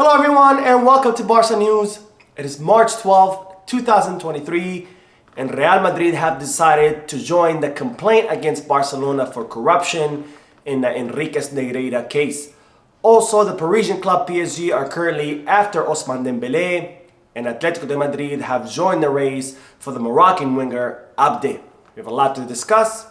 Hello everyone and welcome to Barca News. It is March 12th, 2023 and Real Madrid have decided to join the complaint against Barcelona for corruption in the Enriquez Negreira case. Also, the Parisian club PSG are currently after Ousmane Dembele and Atletico Madrid have joined the race for the Moroccan winger Abde. We have a lot to discuss,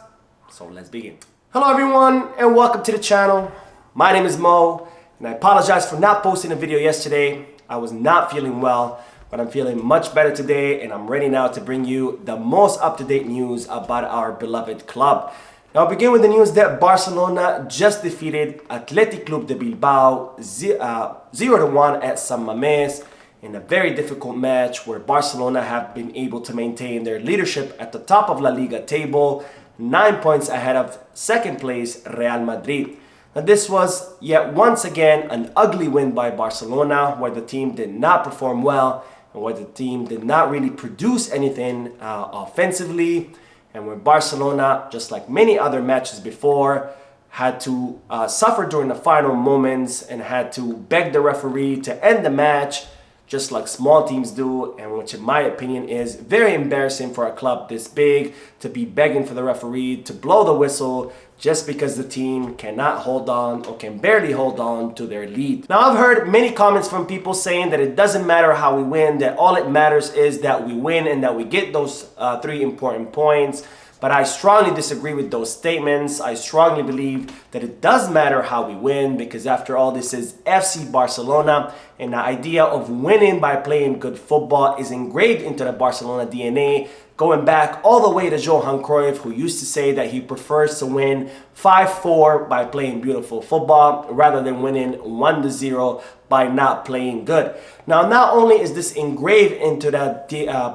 so let's begin. Hello everyone and welcome to the channel. My name is Mo. And I apologize for not posting a video yesterday. I was not feeling well, but I'm feeling much better today and I'm ready now to bring you the most up-to-date news about our beloved club. Now I'll begin with the news that Barcelona just defeated Athletic Club de Bilbao 0-1 at San Mamés in a very difficult match where Barcelona have been able to maintain their leadership at the top of La Liga table, 9 points ahead of second place Real Madrid. Now this was yet once again an ugly win by Barcelona where the team did not perform well and where the team did not really produce anything offensively, and where Barcelona, just like many other matches before, had to suffer during the final moments and had to beg the referee to end the match just like small teams do, and which in my opinion is very embarrassing for a club this big to be begging for the referee to blow the whistle just because the team cannot hold on or can barely hold on to their lead. Now I've heard many comments from people saying that it doesn't matter how we win, that all it matters is that we win and that we get those 3 important points. But I strongly disagree with those statements. I strongly believe that it does matter how we win because after all, this is FC Barcelona and the idea of winning by playing good football is engraved into the Barcelona DNA, going back all the way to Johan Cruyff, who used to say that he prefers to win 5-4 by playing beautiful football rather than winning 1-0 by not playing good. Now, not only is this engraved into the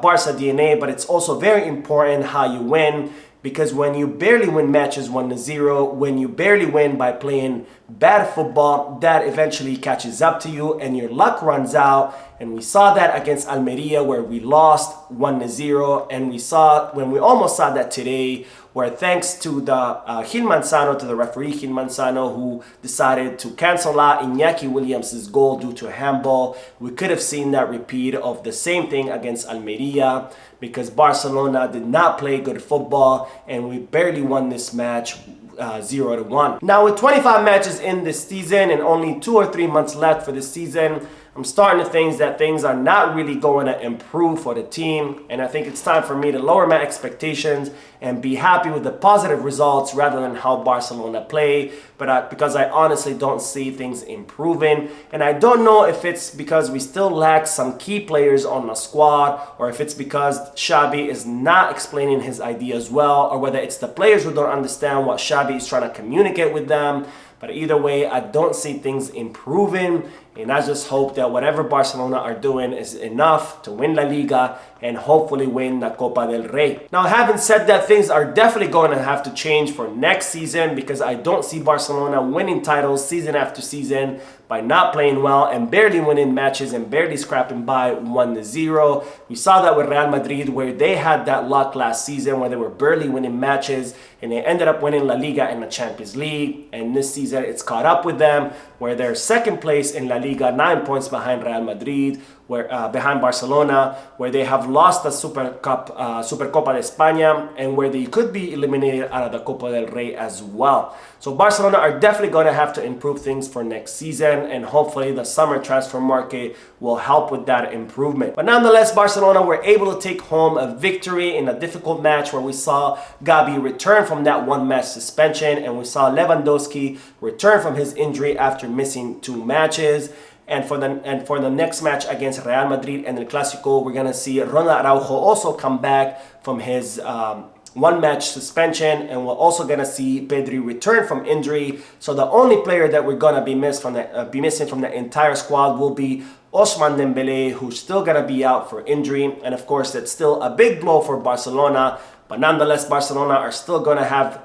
Barca DNA, but it's also very important how you win, because when you barely win matches 1-0, when you barely win by playing bad football, that eventually catches up to you and your luck runs out. And we saw that against Almeria where we lost 1-0, and we almost saw that today where thanks to the Gil Manzano, to the referee Gil Manzano, who decided to cancel out Iñaki Williams' goal due to a handball, we could have seen that repeat of the same thing against Almeria because Barcelona did not play good football and we barely won this match 0-1. Now with 25 matches in this season and only 2 or 3 months left for this season, I'm starting to think that things are not really going to improve for the team, and I think it's time for me to lower my expectations and be happy with the positive results rather than how Barcelona play, because I honestly don't see things improving, and I don't know if it's because we still lack some key players on the squad or if it's because Xabi is not explaining his ideas well, or whether it's the players who don't understand what Xabi is trying to communicate with them. But either way, I don't see things improving, and I just hope that whatever Barcelona are doing is enough to win La Liga and hopefully win the Copa del Rey. Now, having said that, things are definitely going to have to change for next season because I don't see Barcelona winning titles season after season by not playing well and barely winning matches and barely scrapping by 1-0. We saw that with Real Madrid where they had that luck last season where they were barely winning matches and they ended up winning La Liga and the Champions League. And this season it's caught up with them where they're second place in La Liga, 9 points behind Real Madrid, behind Barcelona, where they have lost the Supercopa de España and where they could be eliminated out of the Copa del Rey as well. So Barcelona are definitely going to have to improve things for next season, and hopefully the summer transfer market will help with that improvement. But nonetheless, Barcelona were able to take home a victory in a difficult match where we saw Gavi return from that 1-match suspension and we saw Lewandowski return from his injury after missing 2 matches. And for the next match against Real Madrid and El Clásico, we're going to see Ronald Araujo also come back from his 1-match suspension, and we're also going to see Pedri return from injury. So the only player that we're going to be missing from the entire squad will be Ousmane Dembele, who's still going to be out for injury. And of course, that's still a big blow for Barcelona. But nonetheless, Barcelona are still going to have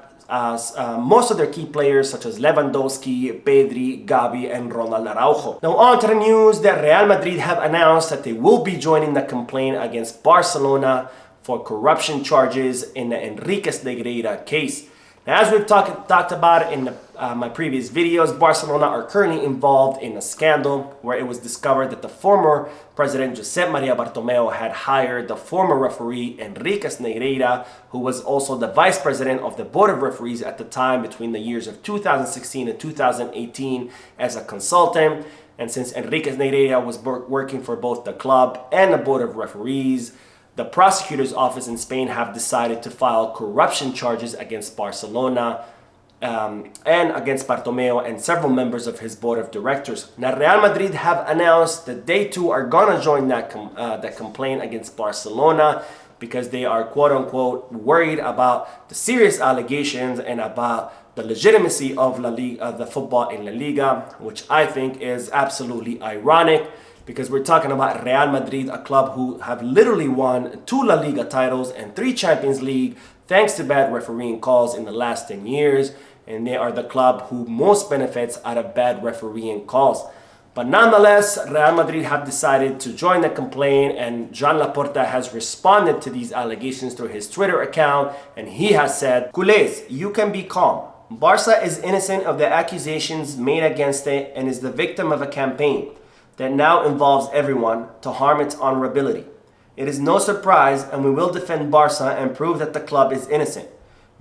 most of their key players such as Lewandowski, Pedri, Gavi, and Ronald Araujo. Now on to the news that Real Madrid have announced that they will be joining the complaint against Barcelona for corruption charges in the Enriquez Negreira case. Now, as we've talked about in the my previous videos, Barcelona are currently involved in a scandal where it was discovered that the former president Josep Maria Bartomeu had hired the former referee Enriquez Negreira, who was also the vice president of the board of referees at the time between the years of 2016 and 2018 as a consultant. And since Enriquez Negreira was working for both the club and the board of referees, the prosecutor's office in Spain have decided to file corruption charges against Barcelona and against Bartomeu and several members of his board of directors. Now, Real Madrid have announced that they too are gonna join that complaint against Barcelona because they are quote-unquote worried about the serious allegations and about the legitimacy of the football in La Liga, which I think is absolutely ironic, because we're talking about Real Madrid, a club who have literally won 2 La Liga titles and 3 Champions League thanks to bad refereeing calls in the last 10 years. And they are the club who most benefits out of bad refereeing calls. But nonetheless, Real Madrid have decided to join the complaint, and Joan Laporta has responded to these allegations through his Twitter account, and he has said, "Culés, you can be calm. Barca is innocent of the accusations made against it and is the victim of a campaign that now involves everyone to harm its honorability. It is no surprise, and we will defend Barca and prove that the club is innocent.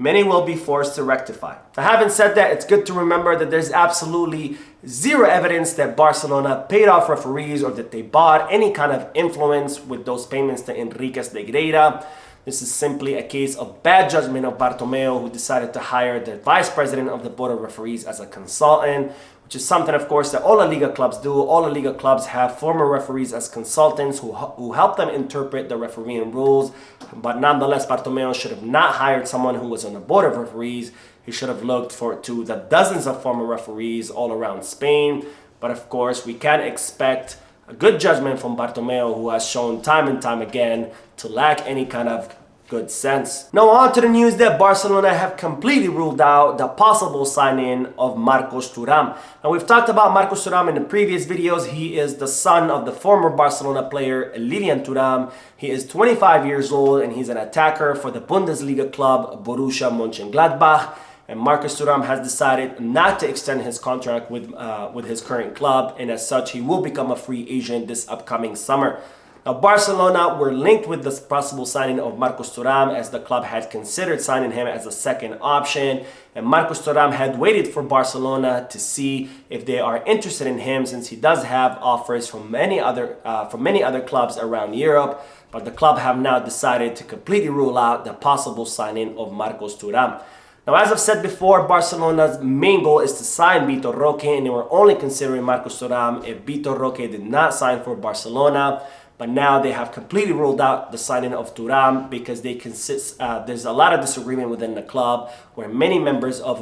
Many will be forced to rectify." Now, having said that, it's good to remember that there's absolutely zero evidence that Barcelona paid off referees or that they bought any kind of influence with those payments to Enriquez Negreira. This is simply a case of bad judgment of Bartomeu, who decided to hire the vice president of the board of referees as a consultant, which is something, of course, that all La Liga clubs do. All La Liga clubs have former referees as consultants who help them interpret the refereeing rules. But nonetheless, Bartomeu should have not hired someone who was on the board of referees. He should have looked to the dozens of former referees all around Spain. But of course, we can't expect a good judgment from Bartomeu, who has shown time and time again to lack any kind of good sense. Now on to the news that Barcelona have completely ruled out the possible signing of Marcos Thuram. Now, we've talked about Marcos Thuram in the previous videos. He is the son of the former Barcelona player Lilian Thuram. He is 25 years old and he's an attacker for the Bundesliga club Borussia Mönchengladbach. And Marcos Thuram has decided not to extend his contract with his current club, and as such, he will become a free agent this upcoming summer. Now, Barcelona were linked with the possible signing of Marcos Thuram, as the club had considered signing him as a second option. And Marcos Thuram had waited for Barcelona to see if they are interested in him, since he does have offers from many other clubs around Europe. But the club have now decided to completely rule out the possible signing of Marcos Thuram. Now, as I've said before, Barcelona's main goal is to sign Vitor Roque, and they were only considering Marcos Thuram if Vitor Roque did not sign for Barcelona. But now they have completely ruled out the signing of Thuram because there's a lot of disagreement within the club, where many members of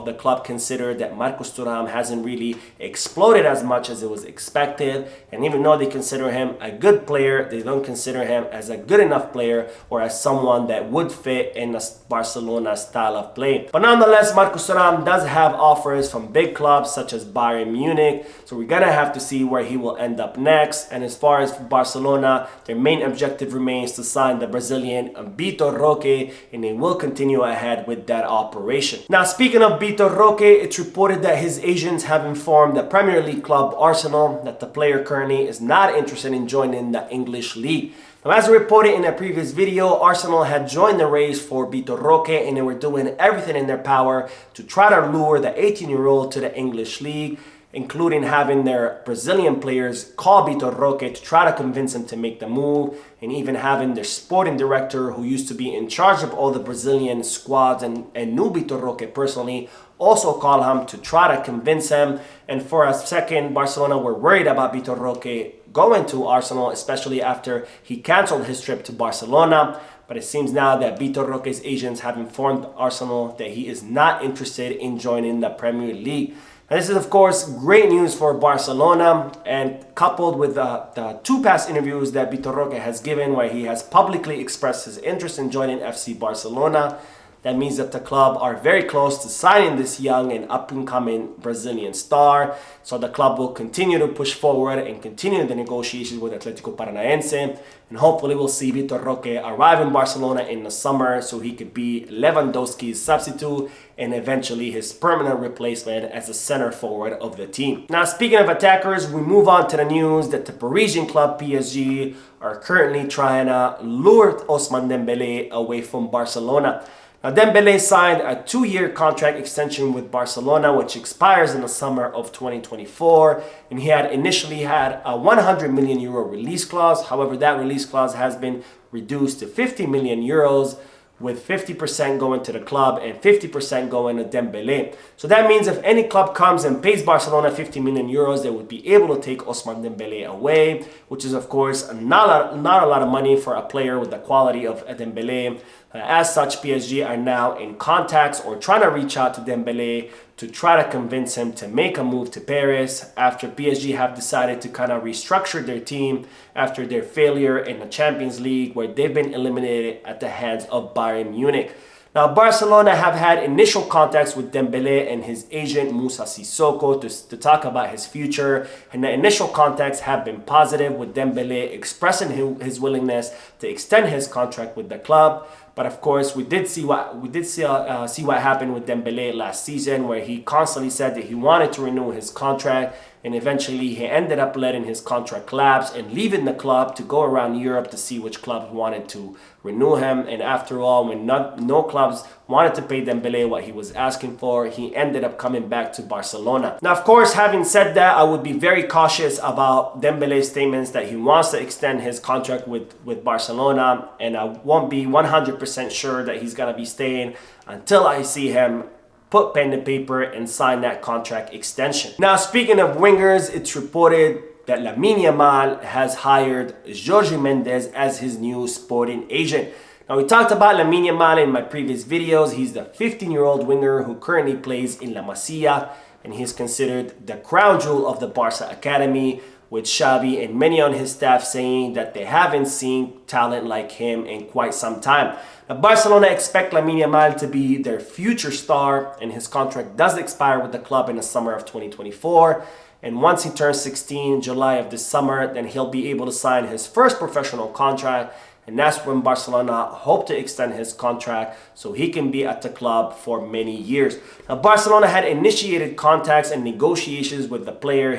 the club consider that Marcos Thuram hasn't really exploded as much as it was expected. And even though they consider him a good player, they don't consider him as a good enough player or as someone that would fit in the Barcelona style of play. But nonetheless, Marcos Thuram does have offers from big clubs such as Bayern Munich. So we're going to have to see where he will end up next. And as far as Barcelona, their main objective remains to sign the Brazilian Vitor Roque, and they will continue ahead with that operation. Now, speaking of Vitor Roque, it's reported that his agents have informed the Premier League club Arsenal that the player currently is not interested in joining the English league. Now, as reported in a previous video, Arsenal had joined the race for Vitor Roque, and they were doing everything in their power to try to lure the 18-year-old to the English league, including having their Brazilian players call Vitor Roque to try to convince him to make the move, and even having their sporting director, who used to be in charge of all the Brazilian squads and knew Vitor Roque personally, also call him to try to convince him. And for a second, Barcelona were worried about Vitor Roque going to Arsenal, especially after he canceled his trip to Barcelona. But it seems now that Vitor Roque's agents have informed Arsenal that he is not interested in joining the Premier League. Now, this is, of course, great news for Barcelona, and coupled with the 2 past interviews that Vitor Roque has given, where he has publicly expressed his interest in joining FC Barcelona, That means that the club are very close to signing this young and up-and-coming Brazilian star. So the club will continue to push forward and continue the negotiations with Atletico Paranaense. And hopefully we'll see Vitor Roque arrive in Barcelona in the summer so he could be Lewandowski's substitute and eventually his permanent replacement as a center forward of the team. Now, speaking of attackers, we move on to the news that the Parisian club PSG are currently trying to lure Ousmane Dembele away from Barcelona. Now, Dembele signed a 2-year contract extension with Barcelona, which expires in the summer of 2024. And he had initially had a 100 million euro release clause. However, that release clause has been reduced to 50 million euros, with 50% going to the club and 50% going to Dembele. So that means if any club comes and pays Barcelona 50 million euros, they would be able to take Ousmane Dembele away, which is of course not a lot of money for a player with the quality of Dembele. As such, PSG are now in contacts or trying to reach out to Dembele to try to convince him to make a move to Paris after PSG have decided to kind of restructure their team after their failure in the Champions League, where they've been eliminated at the hands of Bayern Munich. Now, Barcelona have had initial contacts with Dembele and his agent Moussa Sissoko to talk about his future, and the initial contacts have been positive, with Dembele expressing his willingness to extend his contract with the club. But of course, we did see what happened with Dembele last season, where he constantly said that he wanted to renew his contract, and eventually he ended up letting his contract collapse and leaving the club to go around Europe to see which clubs wanted to renew him. And after all, when no clubs wanted to pay Dembele what he was asking for, he ended up coming back to Barcelona. Now, of course, having said that, I would be very cautious about Dembele's statements that he wants to extend his contract with Barcelona, and I won't be 100% sure that he's going to be staying until I see him put pen to paper and sign that contract extension. Now, speaking of wingers, it's reported that Lamine Yamal has hired Jorge Mendes as his new sporting agent. Now, we talked about Lamine Yamal in my previous videos. He's the 15-year-old winger who currently plays in La Masia, and he's considered the crown jewel of the Barca Academy, with Xavi and many on his staff saying that they haven't seen talent like him in quite some time. Now, Barcelona expect Lamine Yamal to be their future star, and his contract does expire with the club in the summer of 2024. And once he turns 16 in July of this summer, then he'll be able to sign his first professional contract. And that's when Barcelona hope to extend his contract so he can be at the club for many years. Now, Barcelona had initiated contacts and negotiations with the player and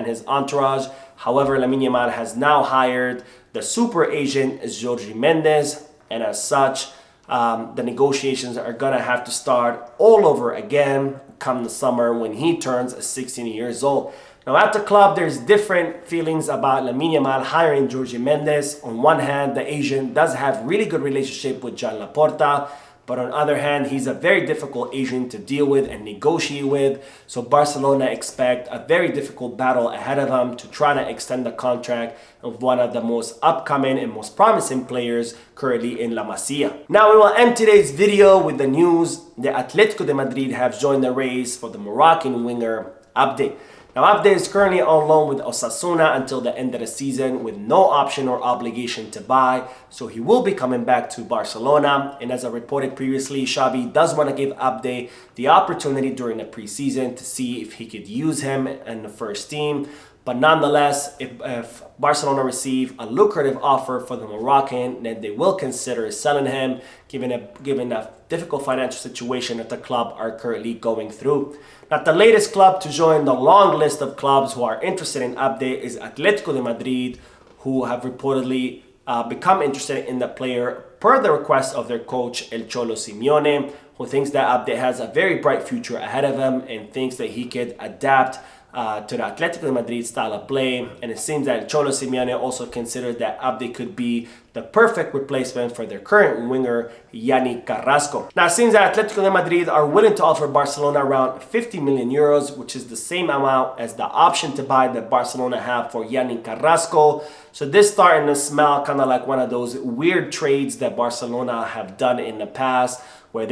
his entourage. However, Lamine Yamal has now hired the super agent Jorge Mendes, and as such, the negotiations are gonna have to start all over again come the summer when he turns 16 years old. Now, at the club, there's different feelings about Lamine Yamal hiring Jorge Mendes. On one hand, the agent does have really good relationship with Joan Laporta, but on the other hand, he's a very difficult agent to deal with and negotiate with. So Barcelona expect a very difficult battle ahead of them to try to extend the contract of one of the most upcoming and most promising players currently in La Masia. Now, we will end today's video with the news that Atletico de Madrid have joined the race for the Moroccan winger Abde. Now, Abde is currently on loan with Osasuna until the end of the season with no option or obligation to buy. So he will be coming back to Barcelona. And as I reported previously, Xavi does want to give Abde the opportunity during the preseason to see if he could use him in the first team. But nonetheless, if Barcelona receive a lucrative offer for the Moroccan, then they will consider selling him, given a difficult financial situation that the club are currently going through. Now, the latest club to join the long list of clubs who are interested in Abde is Atletico de Madrid, who have reportedly become interested in the player per the request of their coach El Cholo Simeone, who thinks that Abde has a very bright future ahead of him and thinks that he could adapt to the Atletico de Madrid style of play. And it seems that Cholo Simeone also considered that Abde could be the perfect replacement for their current winger, Yannick Carrasco. Now, it seems that Atletico de Madrid are willing to offer Barcelona around 50 million euros, which is the same amount as the option to buy that Barcelona have for Yannick Carrasco. So this starting to smell kind of like one of those weird trades that Barcelona have done in the past, where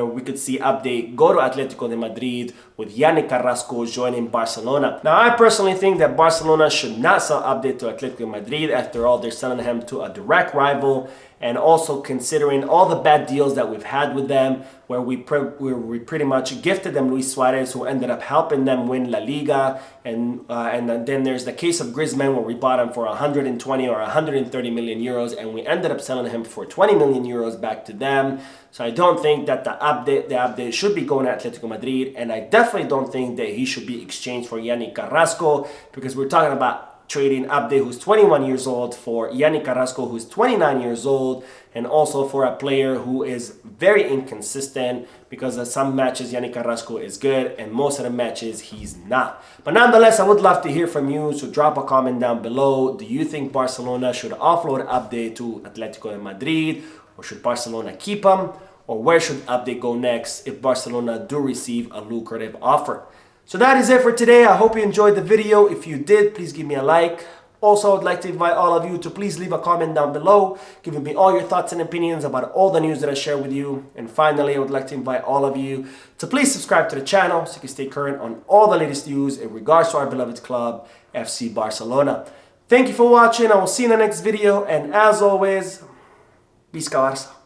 we could see Abde go to Atletico de Madrid with Yannick Carrasco joining Barcelona. Now, I personally think that Barcelona should not sell Abde to Atletico de Madrid. After all, they're selling him to a direct rival, and also considering all the bad deals that we've had with them, where we pretty much gifted them Luis Suarez, who ended up helping them win La Liga, and then there's the case of Griezmann, where we bought him for 120 or 130 million euros, and we ended up selling him for 20 million euros back to them. So I don't think that the Abde should be going to Atletico Madrid, and I definitely don't think that he should be exchanged for Yannick Carrasco, because we're talking about trading Abde, who's 21 years old, for Yannick Carrasco, who's 29 years old, and also for a player who is very inconsistent, because of some matches Yannick Carrasco is good and most of the matches he's not. But nonetheless, I would love to hear from you, so drop a comment down below. Do you think Barcelona should offload Abde to Atletico Madrid, or should Barcelona keep him? Or where should Abde go next if Barcelona do receive a lucrative offer? So that is it for today. I hope you enjoyed the video. If you did, please give me a like. Also, I'd like to invite all of you to please leave a comment down below, giving me all your thoughts and opinions about all the news that I share with you. And finally, I would like to invite all of you to please subscribe to the channel so you can stay current on all the latest news in regards to our beloved club, FC Barcelona. Thank you for watching. I will see you in the next video. And as always, Visca Barça.